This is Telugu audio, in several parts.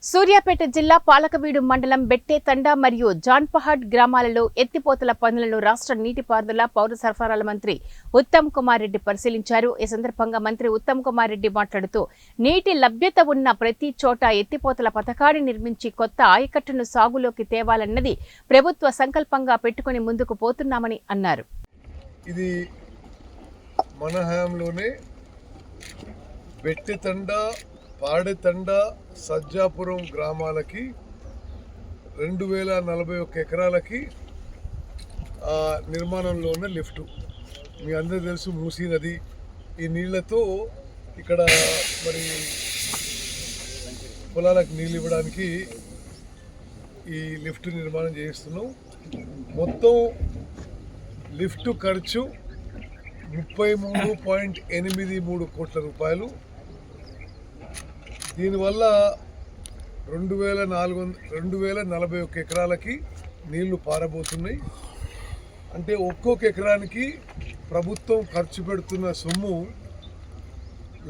సూర్యాపేట జిల్లా పాలకవీడు మండలం బెట్టేతండ మరియు జాన్పహాడ్ గ్రామాలలో ఎత్తిపోతల పనులను రాష్ట్ర నీటిపారుదల పౌర సరఫరాల మంత్రి ఉత్తమ్ కుమార్ రెడ్డి పరిశీలించారు. ఈ సందర్భంగా మంత్రి ఉత్తమ్ కుమార్ రెడ్డి మాట్లాడుతూ నీటి లభ్యత ఉన్న ప్రతి చోట ఎత్తిపోతల పథకాన్ని నిర్మించి కొత్త ఆయకట్టును సాగులోకి తేవాలన్నది ప్రభుత్వ సంకల్పంగా పెట్టుకుని ముందుకు పోతున్నామని అన్నారు. ఇది మన హయాంలోనే బెట్టెతండ, పాడెతండ, సజ్జాపురం గ్రామాలకి 2041 ఎకరాలకి నిర్మాణంలో ఉన్న లిఫ్టు. మీ అందరూ తెలుసు, మూసీ నది ఈ నీళ్లతో ఇక్కడ మరి పొలాలకు నీళ్ళు ఇవ్వడానికి ఈ లిఫ్ట్ నిర్మాణం చేయిస్తున్నాం. మొత్తం లిఫ్ట్ ఖర్చు 33.83 కోట్ల రూపాయలు. దీనివల్ల 2041 ఎకరాలకి నీళ్లు పారబోతున్నాయి. అంటే ఒక్కొక్క ఎకరానికి ప్రభుత్వం ఖర్చు పెడుతున్న సొమ్ము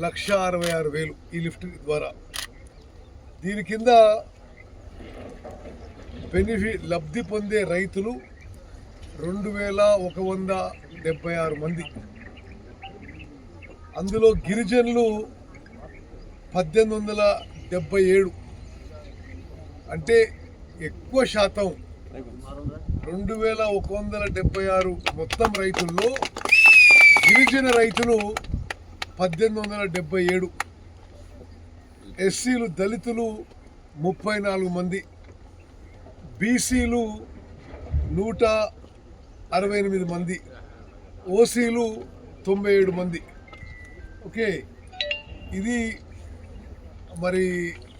1,66,000 ఈ లిఫ్ట్ ద్వారా. దీని కింద లబ్ధి పొందే రైతులు 2,176 మంది. అందులో గిరిజనులు 1877. అంటే ఎక్కువ శాతం 2,176 మొత్తం రైతుల్లో గిరిజన రైతులు 1877, ఎస్సీలు దళితులు 34 మంది, బీసీలు 168 మంది, ఓసీలు 97 మంది. ఓకే, ఇది మరి